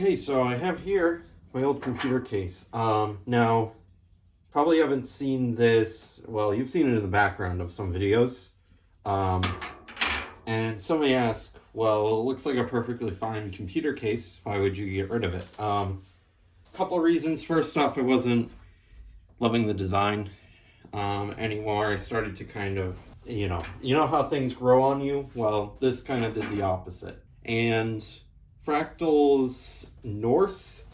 Okay, so I have here my old computer case. Now, probably haven't seen this, well, you've seen it in the background of some videos. And somebody asked, well, it looks like a perfectly fine computer case. Why would you get rid of it? Couple of reasons. First off, I wasn't loving the design anymore. I started to kind of, you know how things grow on you? Well, this kind of did the opposite. And Fractal's North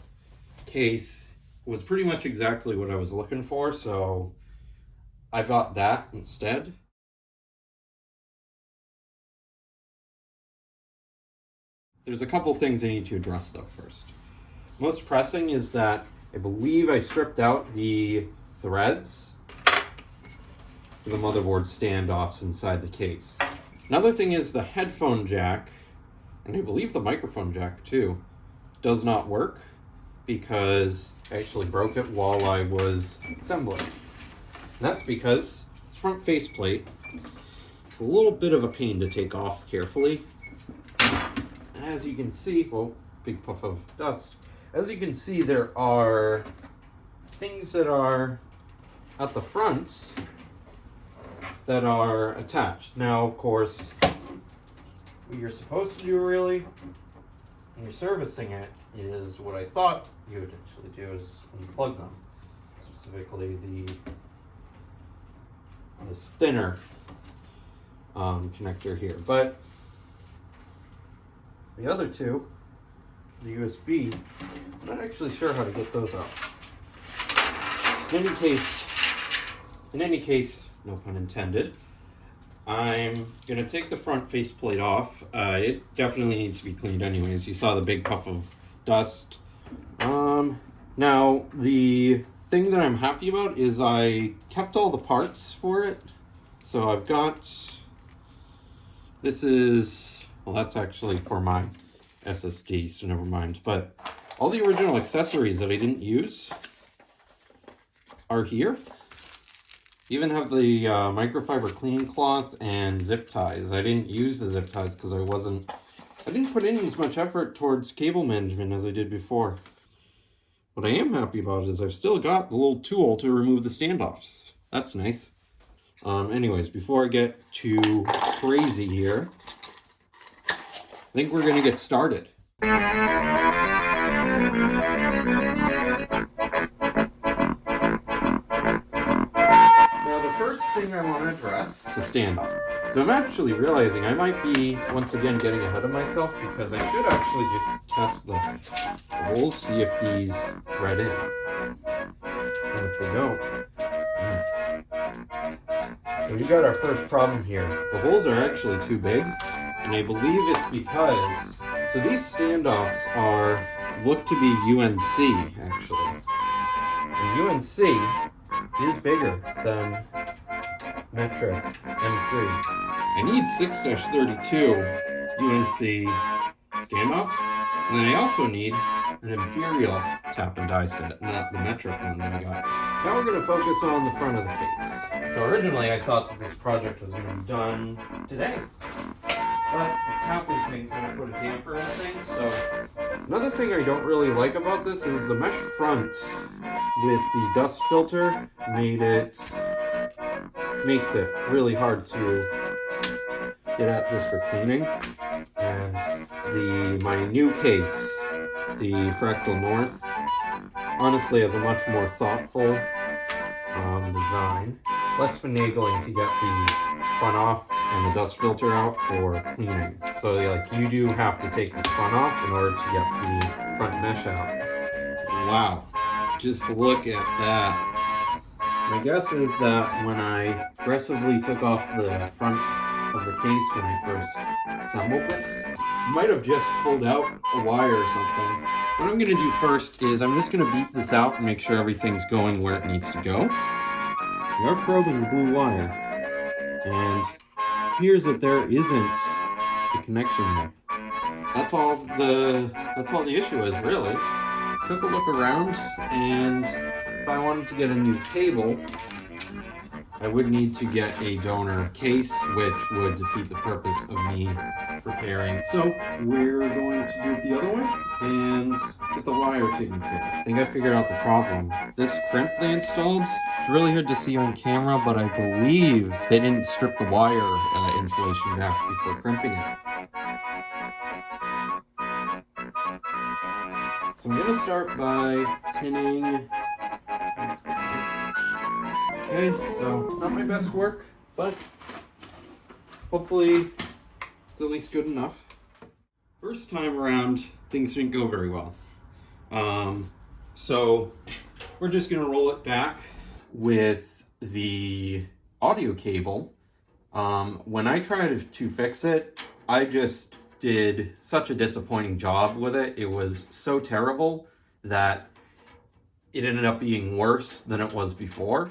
case was pretty much exactly what I was looking for, so I got that instead. There's a couple things I need to address though first. Most pressing is that I believe I stripped out the threads for the motherboard standoffs inside the case. Another thing is the headphone jack, and I believe the microphone jack too, does not work because I actually broke it while I was assembling. And that's because this front faceplate, it's a little bit of a pain to take off carefully. As you can see, oh, big puff of dust. As you can see, there are things that are at the front that are attached. Now, of course, what you're supposed to do really when you're servicing it is what I thought you would actually do is unplug them. Specifically the thinner connector here. But the other two, the USB, I'm not actually sure how to get those out. In any case, no pun intended, I'm gonna take the front faceplate off. It definitely needs to be cleaned anyways. You saw the big puff of dust. Now the thing that I'm happy about is I kept all the parts for it. So I've got, this is, well, that's actually for my SSD, so never mind. But all the original accessories that I didn't use are here. Even have the microfiber cleaning cloth and zip ties. I didn't use the zip ties because I didn't put in as much effort towards cable management as I did before. What I am happy about is I've still got the little tool to remove the standoffs. That's nice. Anyways, before I get too crazy here, I think we're gonna get started. Thing I want to address is a standoff. So I'm actually realizing I might be once again getting ahead of myself because I should actually just test the holes, see if these thread in. And if they don't, so we got our first problem here. The holes are actually too big, and I believe it's because, so these standoffs look to be UNC actually. And UNC is bigger than metric M3. I need 6-32 UNC standoffs, and then I also need an Imperial tap and die set, not the metric one that I got. Now we're going to focus on the front of the case. So originally I thought that this project was going to be done today, but the tapping thing kind of put a damper in things. So another thing I don't really like about this is the mesh front with the dust filter makes it really hard to get at this for cleaning. And my new case, the Fractal North, honestly has a much more thoughtful design. Less finagling to get the spun off and the dust filter out for cleaning. So like you do have to take the spun off in order to get the front mesh out. Wow, just look at that. My guess is that when I aggressively took off the front of the case when I first assembled this, I might have just pulled out a wire or something. What I'm going to do first is I'm just going to beep this out and make sure everything's going where it needs to go. We are probing the blue wire, and it appears that there isn't a connection there. That's all the issue is, really. Took a look around, and if I wanted to get a new table, I would need to get a donor case, which would defeat the purpose of me repairing. So we're going to do it the other way and get the wire taken care of. I think I figured out the problem. This crimp they installed, it's really hard to see on camera, but I believe they didn't strip the wire insulation back before crimping it. So I'm going to start by tinning. Okay, so not my best work, but hopefully it's at least good enough. First time around, things didn't go very well. So we're just gonna roll it back with the audio cable. When I tried to fix it, I just did such a disappointing job with it. It was so terrible that it ended up being worse than it was before.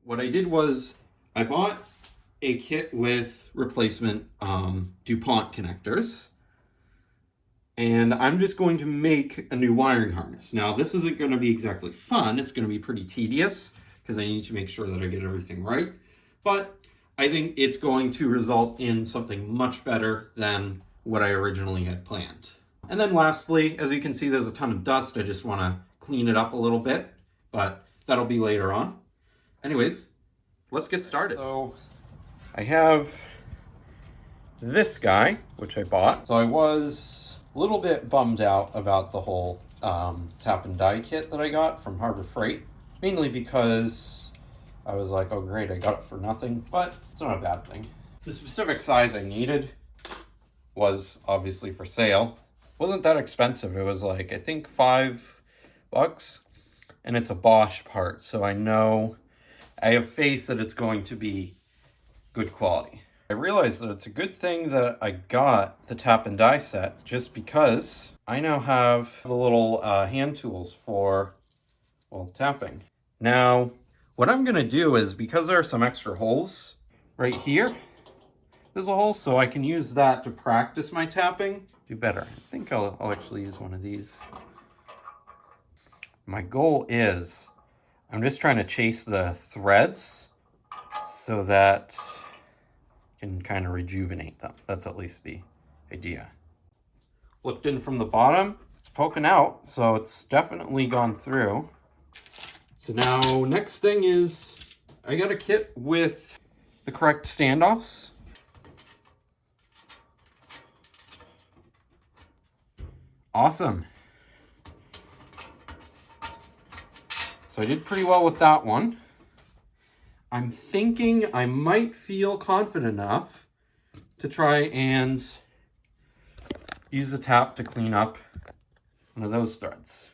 What I did was I bought a kit with replacement DuPont connectors, and I'm just going to make a new wiring harness. Now, this isn't going to be exactly fun. It's going to be pretty tedious because I need to make sure that I get everything right. But I think it's going to result in something much better than what I originally had planned. And then lastly, as you can see, there's a ton of dust. I just want to clean it up a little bit, but that'll be later on. Anyways, let's get started. So I have this guy, which I bought. So I was a little bit bummed out about the whole tap and die kit that I got from Harbor Freight, mainly because I was like, oh great, I got it for nothing, but it's not a bad thing. The specific size I needed was obviously for sale. It wasn't that expensive. It was like, I think $5, and it's a Bosch part, so I know I have faith that it's going to be good quality. I realized that it's a good thing that I got the tap and die set just because I now have the little hand tools for, well, tapping. Now, what I'm gonna do is, because there are some extra holes right here, there's a hole, so I can use that to practice my tapping. Do better. I think I'll actually use one of these. My goal is, I'm just trying to chase the threads so that I can kind of rejuvenate them. That's at least the idea. Looked in from the bottom, it's poking out, so it's definitely gone through. So now, next thing is, I got a kit with the correct standoffs. Awesome. So I did pretty well with that one. I'm thinking I might feel confident enough to try and use the tap to clean up one of those threads.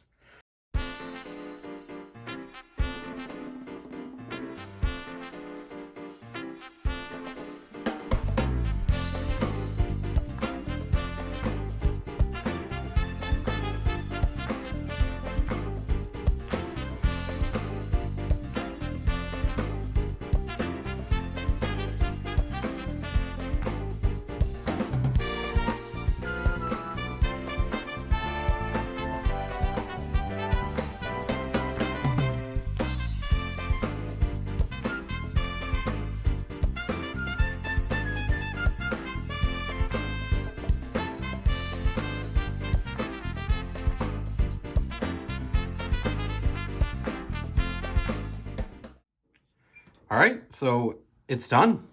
All right, so it's done.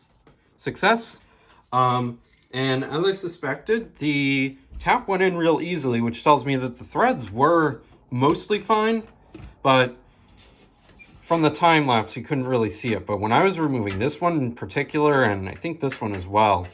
Success. And as I suspected, the tap went in real easily, which tells me that the threads were mostly fine, but from the time lapse, you couldn't really see it. But when I was removing this one in particular, and I think this one as well,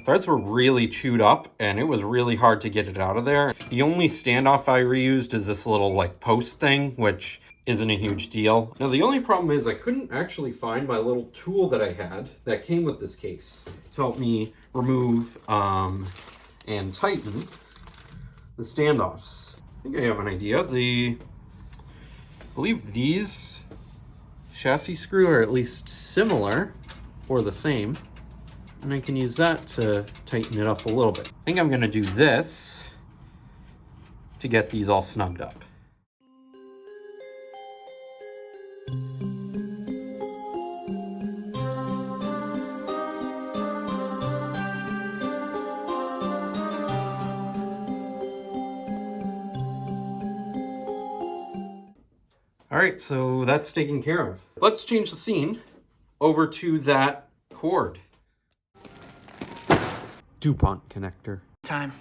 threads were really chewed up and it was really hard to get it out of there. The only standoff I reused is this little like post thing, which isn't a huge deal. Now the only problem is I couldn't actually find my little tool that I had that came with this case to help me remove and tighten the standoffs. I think I have an idea. I believe these chassis screw are at least similar or the same. and I can use that to tighten it up a little bit. I think I'm gonna do this to get these all snugged up. All right, so that's taken care of. Let's change the scene over to that cord. DuPont connector. Time.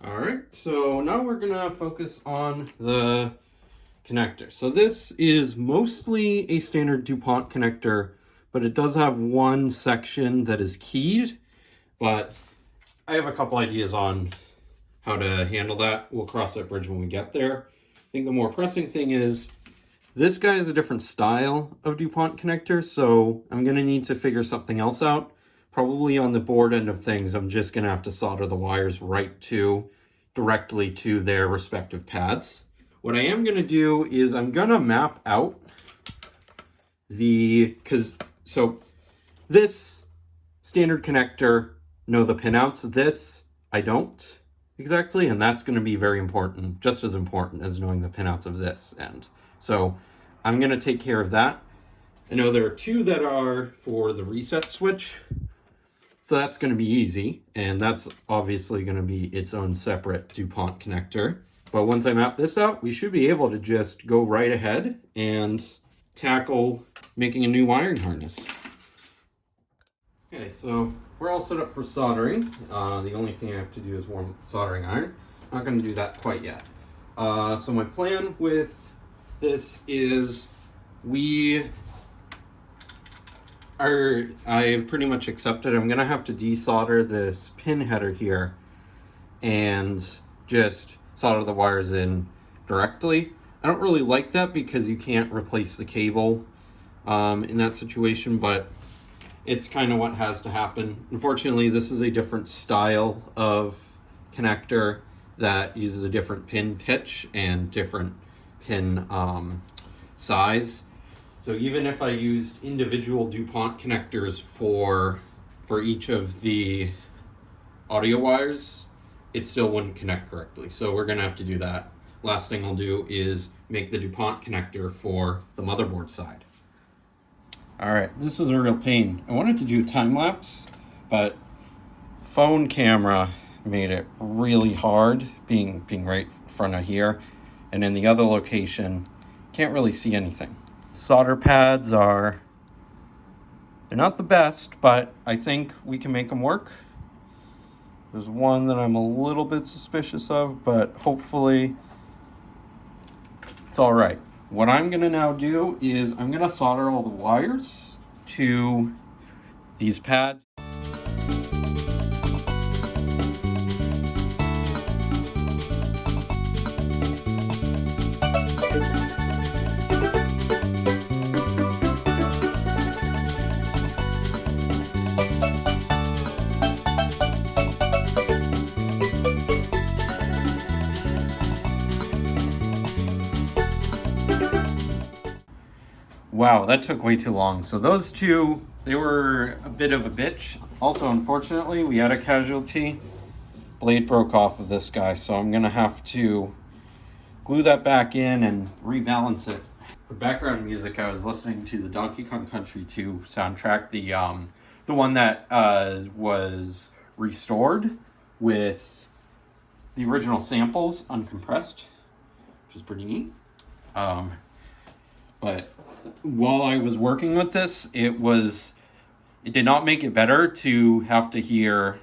All right, so now we're gonna focus on the connector. So this is mostly a standard DuPont connector, but it does have one section that is keyed, but I have a couple ideas on how to handle that. We'll cross that bridge when we get there. I think the more pressing thing is this guy is a different style of DuPont connector, so I'm gonna need to figure something else out. Probably on the board end of things, I'm just gonna have to solder the wires directly to their respective pads. What I am gonna do is I'm gonna map out so this standard connector, know the pinouts. This, I don't exactly, and that's gonna be very important, just as important as knowing the pinouts of this end. So I'm gonna take care of that. I know there are two that are for the reset switch, so that's gonna be easy, and that's obviously gonna be its own separate DuPont connector. But once I map this out, we should be able to just go right ahead and tackle making a new wiring harness. Okay, so we're all set up for soldering. The only thing I have to do is warm up the soldering iron. Not gonna do that quite yet. So my plan with this is I've pretty much accepted I'm gonna have to desolder this pin header here and just solder the wires in directly. I don't really like that because you can't replace the cable in that situation, but it's kind of what has to happen. Unfortunately, this is a different style of connector that uses a different pin pitch and different pin size. So even if I used individual DuPont connectors for each of the audio wires, it still wouldn't connect correctly. So we're gonna have to do that. Last thing I'll do is make the DuPont connector for the motherboard side. All right, this was a real pain. I wanted to do a time lapse, but phone camera made it really hard being right in front of here. And in the other location, can't really see anything. Solder pads they're not the best, but I think we can make them work. There's one that I'm a little bit suspicious of, but hopefully it's all right. What I'm gonna now do is I'm gonna solder all the wires to these pads. Wow, that took way too long. So those two, they were a bit of a bitch. Also, unfortunately, we had a casualty. Blade broke off of this guy, so I'm gonna have to glue that back in and rebalance it. For background music, I was listening to the Donkey Kong Country 2 soundtrack, the one that was restored with the original samples uncompressed, which is pretty neat. But while I was working with this, it did not make it better to have to hear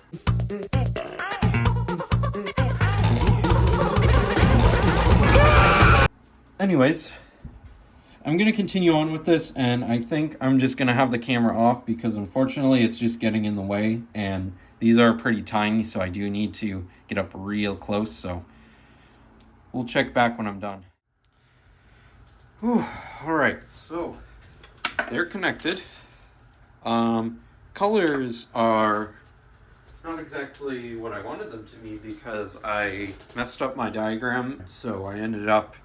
anyways. I'm gonna continue on with this, and I think I'm just gonna have the camera off because unfortunately it's just getting in the way, and these are pretty tiny, so I do need to get up real close. So we'll check back when I'm done. Whew. All right, so they're connected. Colors are not exactly what I wanted them to be because I messed up my diagram, so I ended up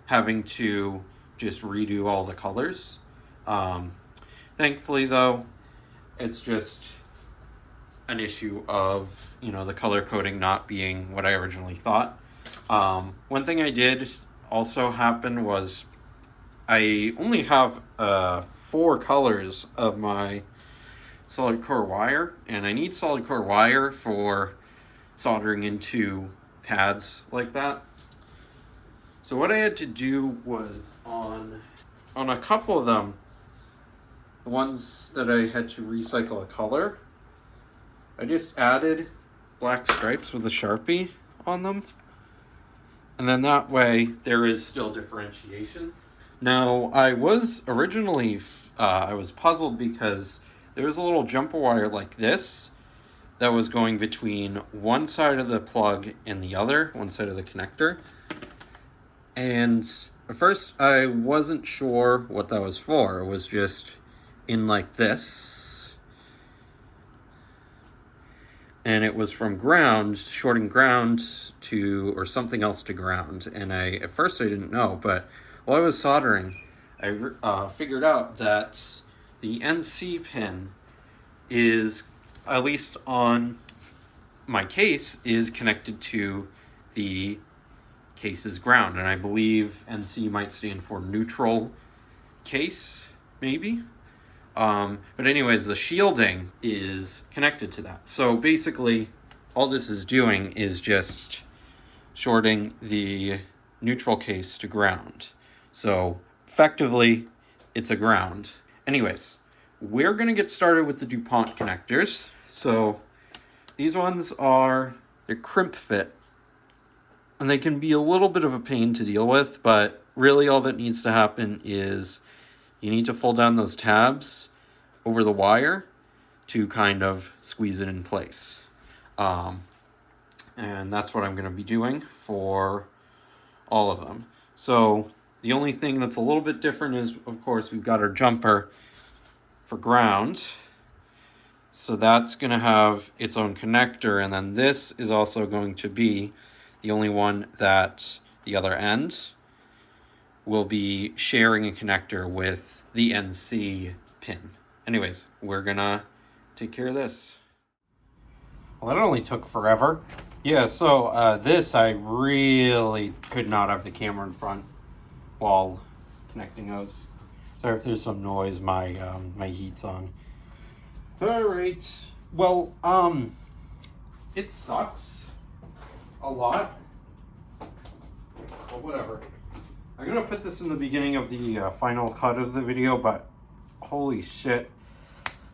having to just redo all the colors. Thankfully though, it's just an issue of, you know, the color coding not being what I originally thought. One thing I did also happen was I only have 4 colors of my solid core wire, and I need solid core wire for soldering into pads like that. So what I had to do was on a couple of them, the ones that I had to recycle a color, I just added black stripes with a Sharpie on them. And then that way there is still differentiation. Now, I was originally, I was puzzled because there was a little jumper wire like this that was going between one side of the plug and the other, one side of the connector. And at first I wasn't sure what that was for. It was just in like this. And it was from ground, shorting ground to, or something else to ground. And at first I didn't know, but while I was soldering, I figured out that the NC pin is, at least on my case, is connected to the case's ground. And I believe NC might stand for neutral case, maybe. But anyways, the shielding is connected to that. So basically, all this is doing is just shorting the neutral case to ground. So effectively, it's a ground. Anyways, we're gonna get started with the DuPont connectors. So these ones they're crimp fit, and they can be a little bit of a pain to deal with, but really all that needs to happen is you need to fold down those tabs over the wire to kind of squeeze it in place. And that's what I'm going to be doing for all of them. So the only thing that's a little bit different is, of course, we've got our jumper for ground. So that's going to have its own connector, and then this is also going to be the only one that the other end will be sharing a connector with the NC pin. Anyways, we're gonna take care of this. Well, that only took forever. Yeah, so this, I really could not have the camera in front while connecting those. Sorry if there's some noise, my heat's on. All right, well, it sucks a lot, but whatever. I'm gonna put this in the beginning of the final cut of the video, but holy shit,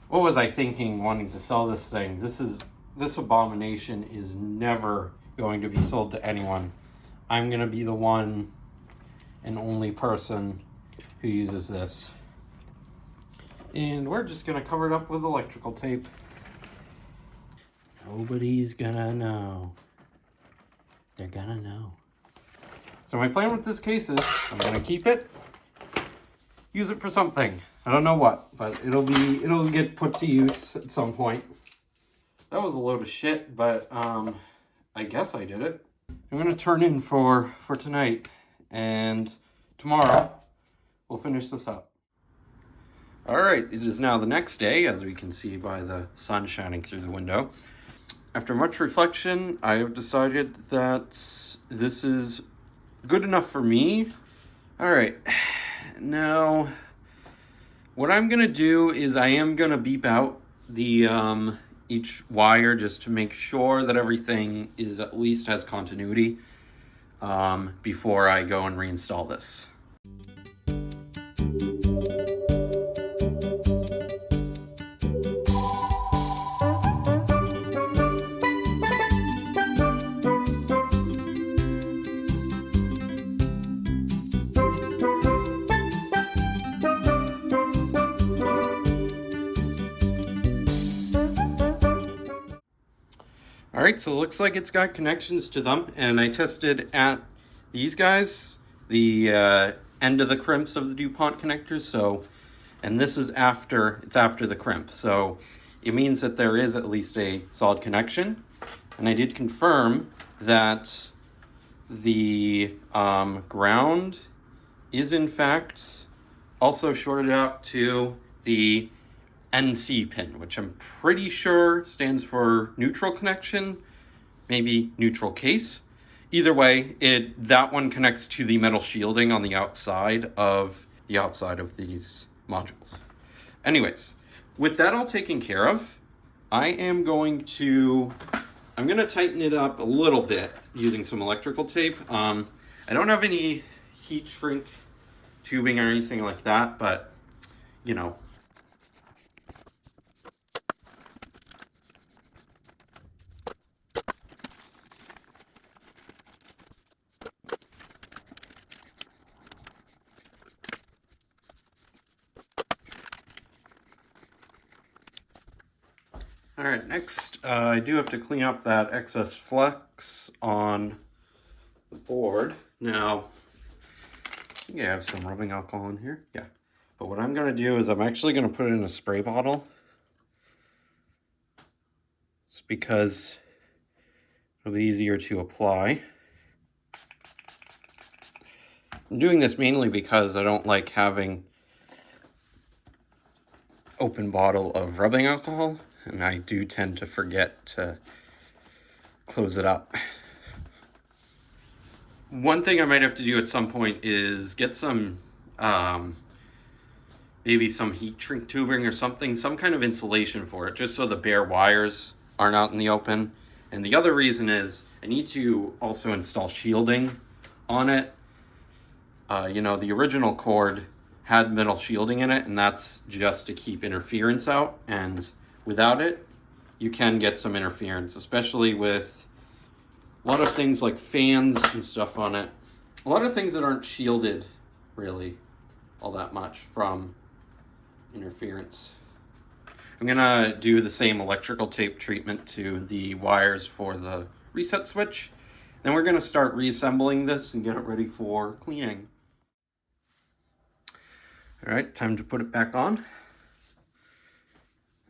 what was I thinking wanting to sell this thing? This abomination is never going to be sold to anyone. I'm gonna be the one and only person who uses this. And we're just gonna cover it up with electrical tape. Nobody's gonna know. They're gonna know. So my plan with this case is I'm gonna keep it, use it for something. I don't know what, but it'll get put to use at some point. That was a load of shit, but I guess I did it. I'm gonna turn in for tonight, and tomorrow we'll finish this up. All right, it is now the next day, as we can see by the sun shining through the window. After much reflection, I have decided that this is good enough for me. All right, now what I'm gonna do is I am gonna beep out the each wire just to make sure that everything is at least has continuity before I go and reinstall this. All right, so it looks like it's got connections to them, and I tested at these guys, the end of the crimps of the DuPont connectors. So, and this is after the crimp, so it means that there is at least a solid connection. And I did confirm that the ground is in fact also shorted out to the NC pin, which I'm pretty sure stands for neutral connection, maybe neutral case. Either way, that one connects to the metal shielding on the outside of these modules. Anyways, with that all taken care of, I'm going to tighten it up a little bit using some electrical tape. I don't have any heat shrink tubing or anything like that, but you know. All right, next I do have to clean up that excess flux on the board. Now, I think I have some rubbing alcohol in here. Yeah. But what I'm going to do is I'm actually going to put it in a spray bottle. It's because it'll be easier to apply. I'm doing this mainly because I don't like having open bottle of rubbing alcohol, and I do tend to forget to close it up. One thing I might have to do at some point is get some maybe some heat shrink tubing or something, some kind of insulation for it, just so the bare wires aren't out in the open. And the other reason is I need to also install shielding on it. You know, the original cord had metal shielding in it, and that's just to keep interference out. And without it, you can get some interference, especially with a lot of things like fans and stuff on it. A lot of things that aren't shielded really all that much from interference. I'm gonna do the same electrical tape treatment to the wires for the reset switch. Then we're gonna start reassembling this and get it ready for cleaning. All right, time to put it back on.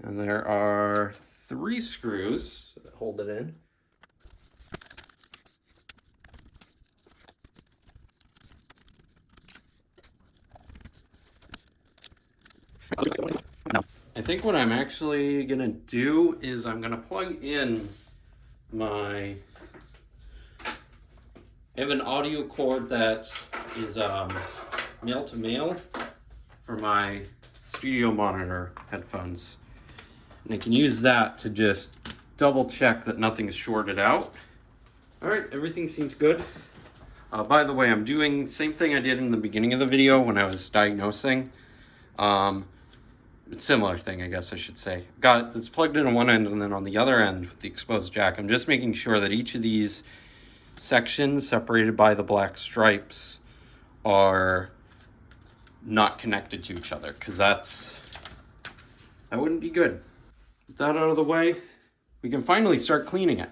And there are 3 screws that hold it in. I think what I'm actually gonna do is I'm gonna plug in I have an audio cord that is male to male for my studio monitor headphones. And I can use that to just double check that nothing's shorted out. All right, everything seems good. By the way, I'm doing the same thing I did in the beginning of the video when I was diagnosing. Similar thing, I guess I should say. Got this plugged in on one end, and then on the other end with the exposed jack, I'm just making sure that each of these sections separated by the black stripes are not connected to each other, because that wouldn't be good. With that out of the way, we can finally start cleaning it.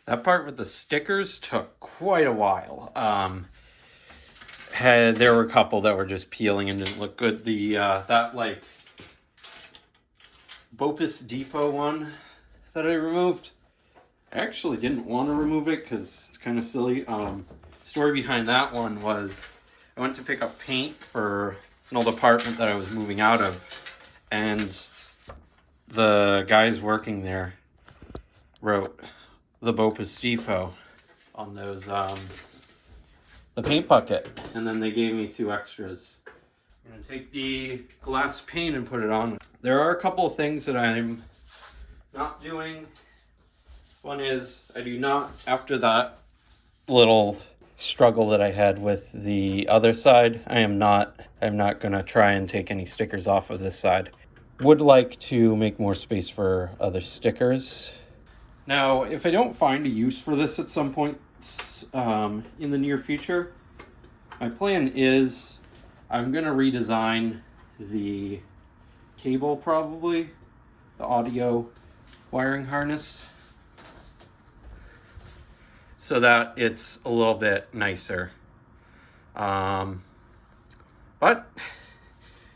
That part with the stickers took quite a while. There were a couple that were just peeling and didn't look good. That like Bopus Depot one that I removed, I actually didn't want to remove it because it's kind of silly. story behind that one was I went to pick up paint for an old apartment that I was moving out of, and the guys working there wrote the Bopus Depot on those, the paint bucket. And then they gave me 2 extras. I'm going to take the glass paint and put it on. There are a couple of things that I'm not doing. One is I do not, after that little struggle that I had with the other side, I'm not going to try and take any stickers off of this side. Would like to make more space for other stickers. Now, if I don't find a use for this at some point in the near future, my plan is I'm going to redesign the cable, probably, the audio wiring harness, so that it's a little bit nicer. But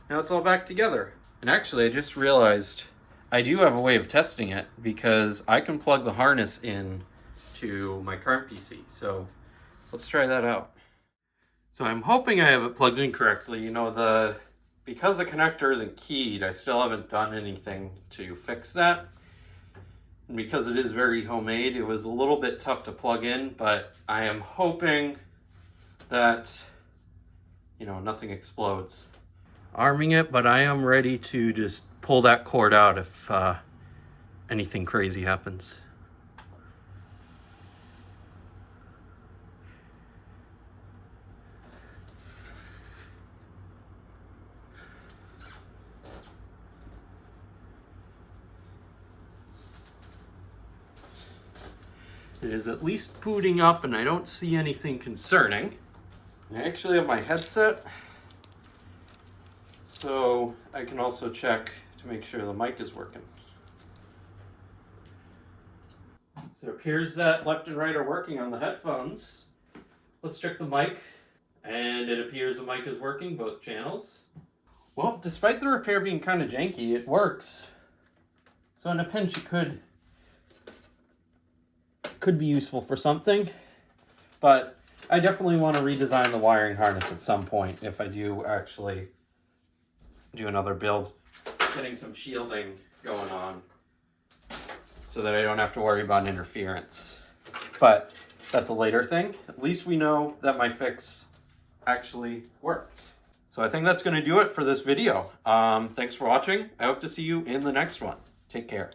now it's all back together. And actually, I just realized I do have a way of testing it, because I can plug the harness in to my current PC. So let's try that out. So I'm hoping I have it plugged in correctly. You know, because the connector isn't keyed, I still haven't done anything to fix that. And because it is very homemade, it was a little bit tough to plug in, but I am hoping that, you know, nothing explodes. Arming it, but I am ready to just pull that cord out if anything crazy happens. It is at least booting up, and I don't see anything concerning. I actually have my headset, so I can also check to make sure the mic is working. So it appears that left and right are working on the headphones. Let's check the mic, and it appears the mic is working, both channels. Well, despite the repair being kind of janky, it works. So in a pinch, it could be useful for something, but I definitely want to redesign the wiring harness at some point if I do actually do another build, getting some shielding going on so that I don't have to worry about interference. But that's a later thing. At least we know that my fix actually worked. So I think that's going to do it for this video. Thanks for watching. I hope to see you in the next one. Take care.